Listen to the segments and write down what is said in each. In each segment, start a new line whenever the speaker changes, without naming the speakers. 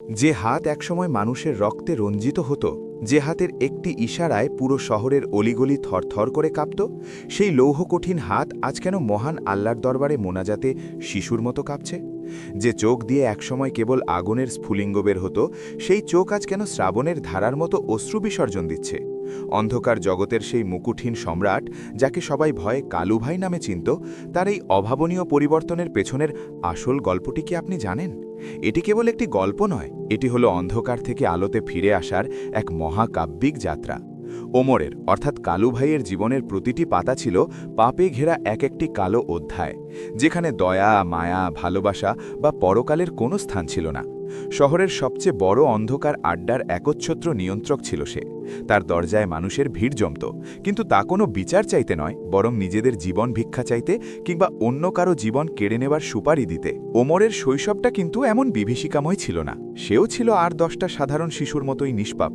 যে হাত একসময় মানুষের রক্তে রঞ্জিত হতো, যে হাতের একটি ইশারায় পুরো শহরের অলিগলি থরথর করে কাঁপত, সেই লৌহকঠিন হাত আজ কেন মহান আল্লাহর দরবারে মোনাজাতে শিশুর মতো কাঁপছে? যে চোখ দিয়ে একসময় কেবল আগুনের স্ফুলিঙ্গ বের হতো, সেই চোখ আজ কেন শ্রাবণের ধারার মতো অশ্রু বিসর্জন দিচ্ছে? অন্ধকার জগতের সেই মুকুটহীন সম্রাট, যাকে সবাই ভয়ে কালু ভাই নামে চিনত, তার এই অভাবনীয় পরিবর্তনের পেছনের আসল গল্পটি কি আপনি জানেন? এটি কেবল একটি গল্প নয়, এটি হলো অন্ধকার থেকে আলোতে ফিরে আসার এক মহাকাব্যিক যাত্রা। ওমরের অর্থাৎ কালু ভাইয়ের জীবনের প্রতিটি পাতা ছিল পাপে ঘেরা এক একটি কালো অধ্যায়, যেখানে দয়া, মায়া, ভালোবাসা বা পরকালের কোনো স্থান ছিল না। শহরের সবচেয়ে বড় অন্ধকার আড্ডার একচ্ছত্র নিয়ন্ত্রক ছিল সে। তার দরজায় মানুষের ভিড় জমত, কিন্তু তা কোনো বিচার চাইতে নয়, বরং নিজেদের জীবন ভিক্ষা চাইতে কিংবা অন্য কারো জীবন কেড়ে নেবার সুপারি দিতে। ওমরের শৈশবটা কিন্তু এমন বিভীষিকাময় ছিল না। সেও ছিল আর 10টা সাধারণ শিশুর মতোই নিষ্পাপ,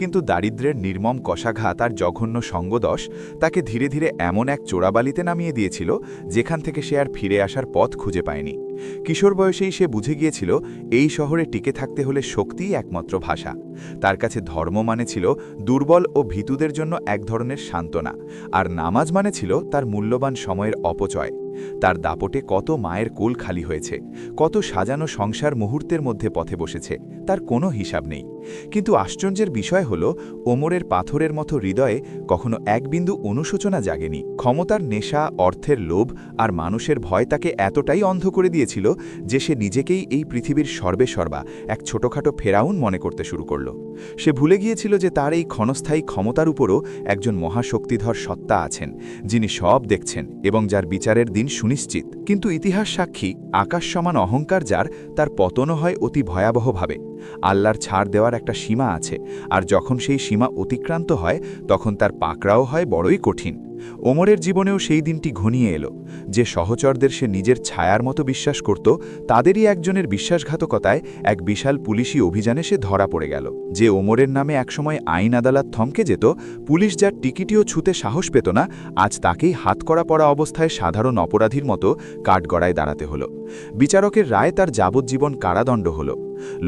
কিন্তু দারিদ্র্যের নির্মম কষাঘাত আর জঘন্য সঙ্গদশ তাকে ধীরে ধীরে এমন এক চোরাবালিতে নামিয়ে দিয়েছিল, যেখান থেকে সে আর ফিরে আসার পথ খুঁজে পায়নি। কিশোর বয়সেই সে বুঝে গিয়েছিল, এই শহরে টিকে থাকতে হলে শক্তিই একমাত্র ভাষা। তার কাছে ধর্ম মানে ছিল দুর্বল ও ভীতুদের জন্য এক ধরনের সান্ত্বনা, আর নামাজ মানে ছিল তার মূল্যবান সময়ের অপচয়। তার দাপটে কত মায়ের কোল খালি হয়েছে, কত সাজানো সংসার মুহূর্তের মধ্যে পথে বসেছে, তার কোনো হিসাব নেই। কিন্তু আশ্চর্যের বিষয় হল, ওমরের পাথরের মতো হৃদয়ে কখনো এক বিন্দু অনুশোচনা জাগেনি। ক্ষমতার নেশা, অর্থের লোভ আর মানুষের ভয় তাকে এতটাই অন্ধ করে দিয়েছিল যে সে নিজেকেই এই পৃথিবীর সর্বেসর্বা এক ছোটখাটো ফেরাউন মনে করতে শুরু করল। সে ভুলে গিয়েছিল যে তার এই ক্ষণস্থায়ী ক্ষমতার উপরও একজন মহাশক্তিধর সত্তা আছেন, যিনি সব দেখছেন এবং যার বিচারের দিন সুনিশ্চিত। কিন্তু ইতিহাস সাক্ষী, আকাশ সমান অহংকার যার, তার পতনও হয় অতি ভয়াবহভাবে। আল্লাহর ছাড় দেওয়ার একটা সীমা আছে, আর যখন সেই সীমা অতিক্রান্ত হয়, তখন তার পাকড়াও হয় বড়ই কঠিন। ওমরের জীবনেও সেই দিনটি ঘনিয়ে এলো। যে সহচরদের সে নিজের ছায়ার মতো বিশ্বাস করত, তাদেরই একজনের বিশ্বাসঘাতকতায় এক বিশাল পুলিশি অভিযানে সে ধরা পড়ে গেল। যে ওমরের নামে একসময় আইন আদালত থমকে যেত, পুলিশ যার টিকিটিও ছুতে সাহস পেত না, আজ তাকেই হাতকড়া পরা অবস্থায় সাধারণ অপরাধীর মতো কাঠগড়ায় দাঁড়াতে হলো। বিচারকের রায় তার যাবজ্জীবন কারাদণ্ড হলো।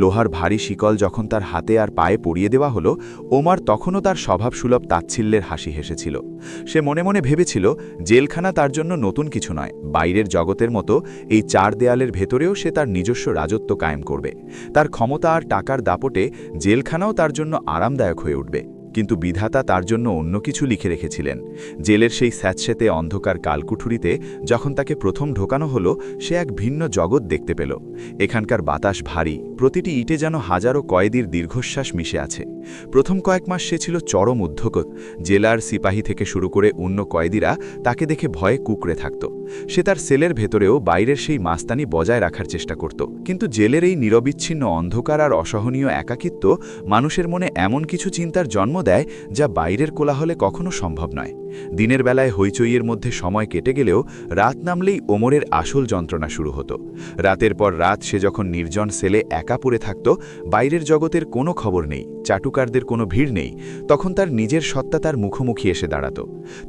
লোহার ভারী শিকল যখন তার হাতে আর পায়ে পরিয়ে দেওয়া হলো, ওমর তখনও তার স্বভাবসুলভ তাচ্ছিল্যের হাসি হেসেছিল। সে মনে মনে ভেবেছিল, জেলখানা তার জন্য নতুন কিছু নয়, বাইরের জগতের মতো এই 4 দেয়ালের ভেতরেও সে তার নিজস্ব রাজত্ব কায়েম করবে। তার ক্ষমতা আর টাকার দাপটে জেলখানাও তার জন্য আরামদায়ক হয়ে উঠবে। কিন্তু বিধাতা তার জন্য অন্য কিছু লিখে রেখেছিলেন। জেলের সেই স্যাঁতসেঁতে অন্ধকার কালকুঠুরিতে যখন তাকে প্রথম ঢোকানো হলো, সে এক ভিন্ন জগৎ দেখতে পেল। এখানকার বাতাস ভারী, প্রতিটি ইটে যেন হাজারো কয়েদির দীর্ঘশ্বাস মিশে আছে। প্রথম কয়েক মাস সে ছিল চরম উদ্ধকত। জেলার সিপাহী থেকে শুরু করে অন্য কয়েদিরা তাকে দেখে ভয়ে কুঁকড়ে থাকত। সে তার সেলের ভেতরেও বাইরের সেই মাস্তানি বজায় রাখার চেষ্টা করত। কিন্তু জেলের এই নিরবিচ্ছিন্ন অন্ধকার আর অসহনীয় একাকিত্ব মানুষের মনে এমন কিছু চিন্তার জন্ম দেয়, যা বাইরের কোলাহলে কখনো সম্ভব নয়। দিনের বেলায় হইচইয়ের মধ্যে সময় কেটে গেলেও রাত নামলেই ওমরের আসল যন্ত্রণা শুরু হতো। রাতের পর রাত সে যখন নির্জন সেলে একা পড়ে থাকত, বাইরের জগতের কোনো খবর নেই, চাটুকারদের কোনো ভিড় নেই, তখন তার নিজের সত্তা তার মুখোমুখি এসে দাঁড়াত।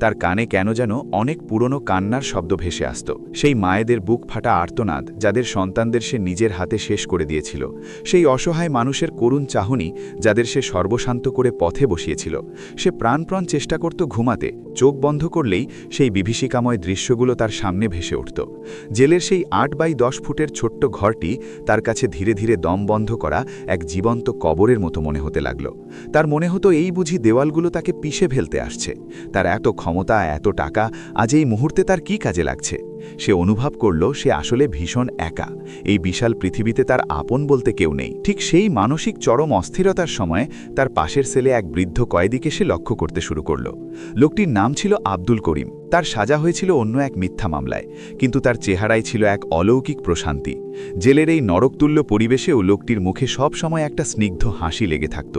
তার কানে কেন যেন অনেক পুরনো কান্নার শব্দ ভেসে আসত, সেই মায়েদের বুক ফাটা আর্তনাদ, যাদের সন্তানদের সে নিজের হাতে শেষ করে দিয়েছিল, সেই অসহায় মানুষের করুণ চাহনি, যাদের সে সর্বশান্ত করে পথে বসিয়েছিল। সে প্রাণপ্রাণ চেষ্টা করত ঘুমাতে, চোখ বন্ধ করলেই সেই বিভীষিকাময় দৃশ্যগুলো তার সামনে ভেসে উঠত। জেলের সেই 8 বাই 10 ফুটের ছোট্ট ঘরটি তার কাছে ধীরে ধীরে দম বন্ধ করা এক জীবন্ত কবরের মতো মনে হতে লাগল। তার মনে হতো, এই বুঝি দেওয়ালগুলো তাকে পিষে ফেলতে আসছে। তার এত ক্ষমতা, এত টাকা, আজ এই মুহূর্তে তার কি কাজে লাগছে? সে অনুভব করল, সে আসলে ভীষণ একা। এই বিশাল পৃথিবীতে তার আপন বলতে কেউ নেই। ঠিক সেই মানসিক চরম অস্থিরতার সময় তার পাশের সেলে এক বৃদ্ধ কয়েদিকে সে লক্ষ্য করতে শুরু করল। লোকটির নাম ছিল আব্দুল করিম। তার সাজা হয়েছিল অন্য এক মিথ্যা মামলায়, কিন্তু তার চেহারায় ছিল এক অলৌকিক প্রশান্তি। জেলের এই নরকতুল্য পরিবেশেও লোকটির মুখে সব সময় একটা স্নিগ্ধ হাসি লেগে থাকত।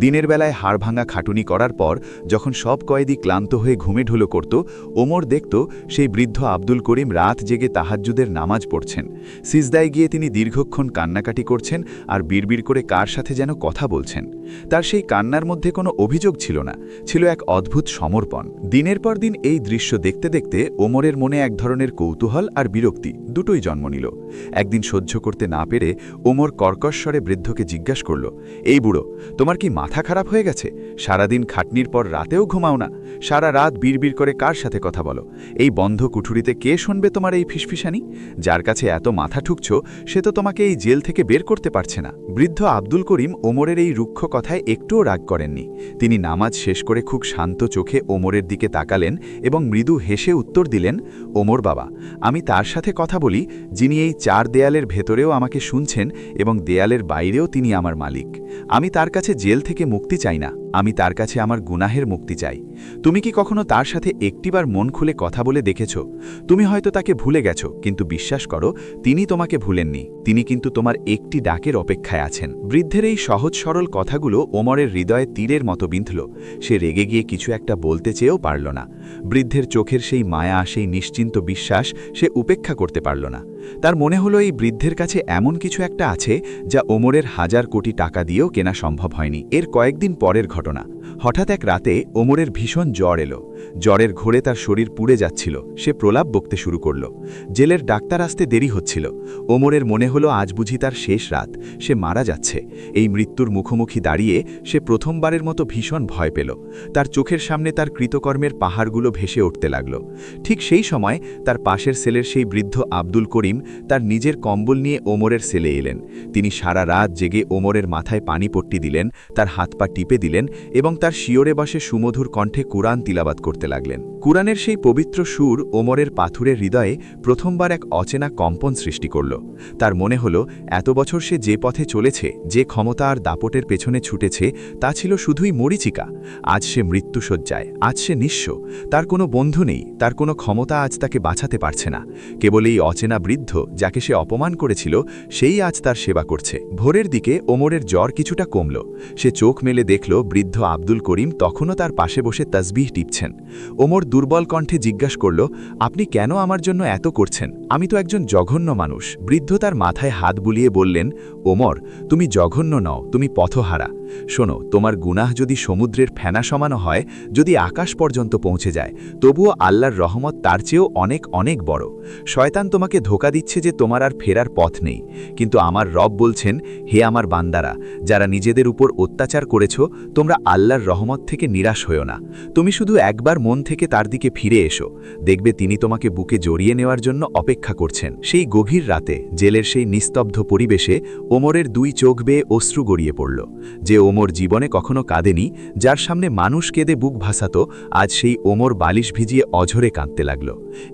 দিনের বেলায় হাড়ভাঙা খাটুনি করার পর যখন সব কয়েদি ক্লান্ত হয়ে ঘুমে ঢুলো করত, ওমর দেখত সেই বৃদ্ধ আব্দুল করিম রাত জেগে তাহাজ্জুদের নামাজ পড়ছেন। সিজদায় গিয়ে তিনি দীর্ঘক্ষণ কান্নাকাটি করছেন আর বিড়বিড় করে কার সাথে যেন কথা বলছেন। তার সেই কান্নার মধ্যে কোনো অভিযোগ ছিল না, ছিল এক অদ্ভুত সমর্পণ। দিনের পর দিন এই দৃশ্য দেখতে দেখতে ওমরের মনে এক ধরনের কৌতূহল আর বিরক্তি দুটোই জন্ম নিল। একদিন সহ্য করতে না পেরে ওমর কর্কশ্বরে বৃদ্ধকে জিজ্ঞাসা করল, এই বুড়ো, তোমার কি মাথা খারাপ হয়ে গেছে? সারাদিন খাটনির পর রাতেও ঘুমাও না, সারা রাত বিড়বিড় করে কার সাথে কথা বলো? এই বন্ধ কুঠুরিতে কে শুনবে তোমার এই ফিসফিসানি? যার কাছে এত মাথা ঠুকছ সে তো তোমাকে এই জেল থেকে বের করতে পারছে না। বৃদ্ধ আব্দুল করিম ওমরের এই রুক্ষ কথায় একটুও রাগ করেননি। তিনি নামাজ শেষ করে খুব শান্ত চোখে ওমরের দিকে তাকালেন এবং মৃদু হেসে উত্তর দিলেন, ওমর বাবা, আমি তার সাথে কথা বলি যিনি এই 4 দেয়ালের ভেতরেও আমাকে শুনছেন এবং দেয়ালের বাইরেও তিনি আমার মালিক। আমি তার কাছে জেল থেকে মুক্তি চাই না, আমি তার কাছে আমার গুনাহের মুক্তি চাই। তুমি কি কখনো তার সাথে একটিবার মন খুলে কথা বলে দেখেছ? তুমি হয়তো তাকে ভুলে গেছো, কিন্তু বিশ্বাস করো তিনি তোমাকে ভুলেননি। তিনি কিন্তু তোমার একটি ডাকের অপেক্ষায় আছেন। বৃদ্ধের এই সহজ সরল কথাগুলো ওমরের হৃদয়ে তীরের মতো বিঁধল। সে রেগে গিয়ে কিছু একটা বলতে চেয়েও পারল না। বৃদ্ধের চোখের সেই মায়া, সেই নিশ্চিন্ত বিশ্বাস সে উপেক্ষা করতে পারল না। তার মনে হলো এই বৃদ্ধের কাছে এমন কিছু একটা আছে যা ওমরের 1000 কোটি টাকা দিয়েও কেনা সম্ভব হয়নি। এর কয়েকদিন পরের ঘটনা। হঠাৎ এক রাতে ওমরের ভীষণ জ্বর এলো। জ্বরের ঘোরে তার শরীর পুড়ে যাচ্ছিল। সে প্রলাপ বকতে শুরু করল। জেলের ডাক্তার আসতে দেরি হচ্ছিল। ওমরের মনে হলো আজ বুঝি তার শেষ রাত, সে মারা যাচ্ছে। এই মৃত্যুর মুখোমুখি দাঁড়িয়ে সে প্রথমবারের মতো ভীষণ ভয় পেল। তার চোখের সামনে তার কৃতকর্মের পাহাড়গুলো ভেসে উঠতে লাগল। ঠিক সেই সময় তার পাশের সেলের সেই বৃদ্ধ আব্দুল করিম তার নিজের কম্বল নিয়ে ওমরের সেলে এলেন। তিনি সারা রাত জেগে ওমরের মাথায় পানি পট্টি দিলেন, তার হাত পা টিপে দিলেন এবং তার শিয়রে বসে সুমধুর কণ্ঠে কুরআন তিলাবাত করতে লাগলেন। কুরআনের সেই পবিত্র সুর ওমরের পাথুরের হৃদয়ে প্রথমবার এক অচেনা কম্পন সৃষ্টি করল। তার মনে হলো এত বছর সে যে পথে চলেছে, যে ক্ষমতা আর দাপটের পেছনে ছুটেছে, তা ছিল শুধুই মরীচিকা। আজ সে মৃত্যুশয্যায়, আজ সে নিঃস্ব। তার কোনো বন্ধু নেই, তার কোনো ক্ষমতা আজ তাকে বাঁচাতে পারছে না। কেবল এই অচেনা বৃদ্ধ যাকে সে অপমান করেছিল, সেই আজ তার সেবা করছে। ভোরের দিকে ওমরের জ্বর কিছুটা কমল। সে চোখ মেলে দেখল বৃদ্ধ আব্দুল করিম তখনও তার পাশে বসে তাসবিহ টিপছেন। ওমর দুর্বল কণ্ঠে জিজ্ঞাসা করল, আপনি কেন আমার জন্য এত করছেন? আমি তো একজন জঘন্য মানুষ। বৃদ্ধ তার মাথায় হাত বুলিয়ে বললেন, ওমর, তুমি জঘন্য নও, তুমি পথহারা। শোনো, তোমার গুনাহ যদি সমুদ্রের ফেনা সমানো হয়, যদি আকাশ পর্যন্ত পৌঁছে যায়, তবুও আল্লাহর রহমত তার চেয়েও অনেক অনেক বড়। শয়তান তোমাকে ধোঁকা দিচ্ছে যে তোমার আর ফেরার পথ নেই, কিন্তু আমার রব বলছেন, হে আমার বান্দারা, যারা নিজেদের উপর অত্যাচার করেছ, তোমরা আল্লাহর রহমত থেকে নিরাশ হও না। তুমি শুধু একবার মন থেকে তার দিকে ফিরে এসো, দেখবে তিনি তোমাকে বুকে জড়িয়ে নেওয়ার জন্য অপেক্ষা করছেন। সেই গভীর রাতে জেলের সেই নিস্তব্ধ পরিবেশে ওমরের 2 চোখ বেয়ে অশ্রু গড়িয়ে পড়ল। যে ওমর জীবনে কখনো কাঁদেনি, যার সামনে মানুষ কেঁদে বুক ভাসাত, আজ সেই ওমর বালিশ ভিজিয়ে অঝরে কাঁদতে লাগল।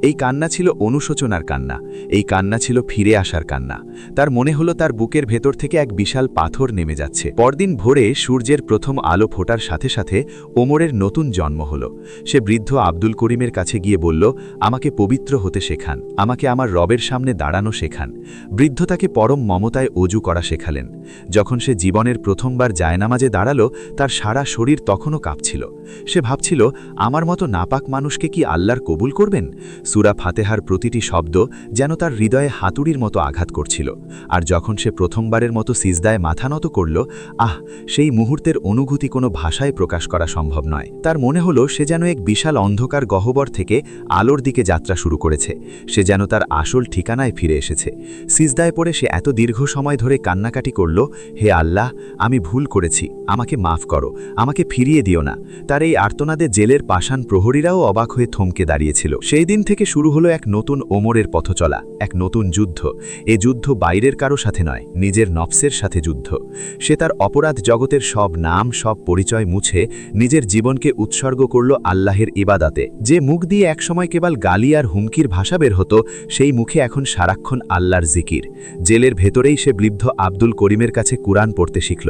এই কান্না ছিল অনুশোচনার কান্না, এই কান্না ছিল ফিরে আসার কান্না। তার মনে হলো তার বুকের ভেতর থেকে এক বিশাল পাথর নেমে যাচ্ছে। পরদিন ভোরে সূর্যের প্রথম আলো ফোটার সাথে সাথে ওমরের নতুন জন্ম হলো। সে বৃদ্ধ আব্দুল করিমের কাছে গিয়ে বলল, আমাকে পবিত্র হতে শেখান, আমাকে আমার রবের সামনে দাঁড়ানো শেখান। বৃদ্ধ তাকে পরম মমতায় অজু করা শেখালেন। যখন সে জীবনের প্রথমবার জায়নামাজে দাঁড়ালো, তার সারা শরীর তখনও কাঁপছিল। সে ভাবছিল, আমার মতো নাপাক মানুষকে কি আল্লাহর কবুল করবেন? সূরা ফাতেহার প্রতিটি শব্দ যেন তার হৃদয়ে হাতুড়ির মতো আঘাত করছিল। আর যখন সে প্রথমবারের মতো সিজদায় মাথা নত করল, সেই মুহূর্তের অনুভূতি কোনো ভাষায় প্রকাশ করা সম্ভব নয়। তার মনে হলো সে যেন এক বিশাল অন্ধকার গহ্বর থেকে আলোর দিকে যাত্রা শুরু করেছে। সে যেন তার আসল ঠিকানায় ফিরে এসেছে। সিজদায় পড়ে সে এত দীর্ঘ সময় ধরে কান্নাকাটি করল, হে আল্লাহ, আমি ভুল করেছি, আমাকে মাফ করো, আমাকে ফিরিয়ে দিও না। তার এই আর্তনাদে জেলের পাষাণ প্রহরীরাও অবাক হয়ে থমকে দাঁড়িয়েছিল। সেই দিন থেকে শুরু হলো এক নতুন ওমরের পথচলা, এক নতুন যুদ্ধ। এ যুদ্ধ বাইরের কারো সাথে নয়, নিজের নফসের সাথে যুদ্ধ। সে তার অপরাধ জগতের সব নাম, সব পরিচয় মুছে নিজের জীবনকে উৎসর্গ করল আল্লাহের ইবাদাতে। যে মুখ দিয়ে একসময় কেবল গালি আর হুমকির ভাষা বের হতো, সেই মুখে এখন সারাক্ষণ আল্লাহর জিকির। জেলের ভেতরেই সে বৃদ্ধ আব্দুল করিমের কাছে কুরআন পড়তে শিখল।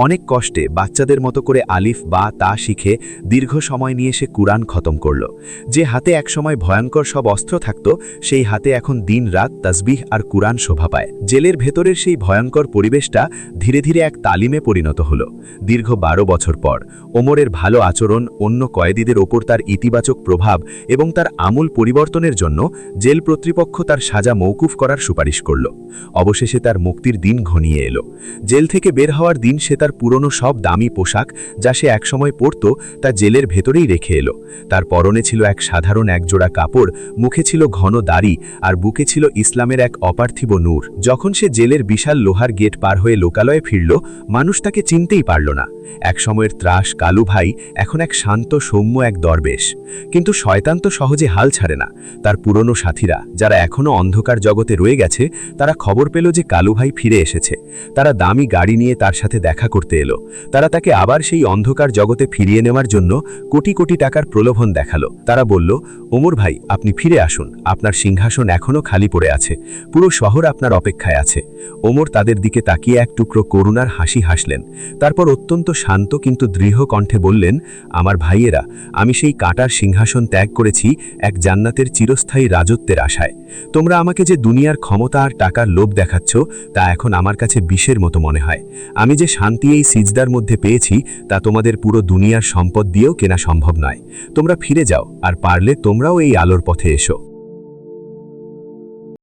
অনেক কষ্টে বাচ্চাদের মতো করে আলিফ বা তা শিখে দীর্ঘ সময় নিয়ে সে কুরআন খতম করল। যে হাতে একসময় ভয়ঙ্কর সব অস্ত্র থাকত, সেই হাতে এখন দিন
রাত তাসবিহ আর কুরআন শোভা পায়। জেলের ভেতরের সেই ভয়ঙ্কর পরিবেশটা ধীরে ধীরে এক তালিমে পরিণত হল। দীর্ঘ 12 বছর পর ওমরের ভালো আচরণ, অন্য কয়েদিদের ওপর তার ইতিবাচক প্রভাব এবং তার আমূল পরিবর্তনের জন্য জেল কর্তৃপক্ষ তার সাজা মওকুফ করার সুপারিশ করল। অবশেষে তার মুক্তির দিন ঘনিয়ে এলো। জেল থেকে বের হওয়ার দিন সে তার পুরনো সব দামি পোশাক, যা সে একসময় পরত, তা জেলের ভেতরেই রেখে এলো। তার পরনে ছিল এক সাধারণ একজোড়া কাপড়, মুখে ছিল ঘন দাড়ি, আর বুকে ছিল ইসলামের এক অপার্থিব নূর। যখন সে জেলের বিশাল লোহার গেট পার হয়ে লোকালয়ে ফিরল, মানুষ তাকে চিনতেই পারল না। এক সময়ের ত্রাস কালু ভাই এখন এক শান্ত সৌম্য এক দরবেশ। কিন্তু শয়তান তো সহজে হাল ছাড়ে না। তার পুরনো সাথীরা, যারা এখনও অন্ধকার জগতে রয়ে গেছে, তারা খবর পেল যে কালু ভাই ফিরে এসেছে। তারা দামি গাড়ি নিয়ে তার সাথে দেখা করতে এলো। তারা তাকে আবার সেই অন্ধকার জগতে ফিরিয়ে নেওয়ার জন্য কোটি কোটি টাকার প্রলোভন দেখালো। তারা বলল, ওমর ভাই, আপনি ফিরে আসুন, আপনার সিংহাসন এখনও খালি পড়ে আছে, পুরো শহর আপনার অপেক্ষায় আছে। ওমর তাদের দিকে তাকিয়ে এক টুকরো করুণার হাসি হাসলেন। তারপর অত্যন্ত শান্ত কিন্তু দৃঢ় কণ্ঠে বললেন, আমার ভাইয়েরা, আমি সেই কাঁটার সিংহাসন ত্যাগ করেছি এক জান্নাতের চিরস্থায়ী রাজত্বের আশায়। তোমরা আমাকে যে দুনিয়ার ক্ষমতা আর টাকার লোভ দেখাচ্ছ, তা এখন আমার কাছে বিষের মতো মনে হয়। আমি যে শান্তি এই সিজদার মধ্যে পেয়েছি, তা তোমাদের পুরো দুনিয়ার সম্পদ দিয়েও কেনা সম্ভব নয়। তোমরা ফিরে যাও, আর পারলে তোমরাও এই আলোর পথে এসো।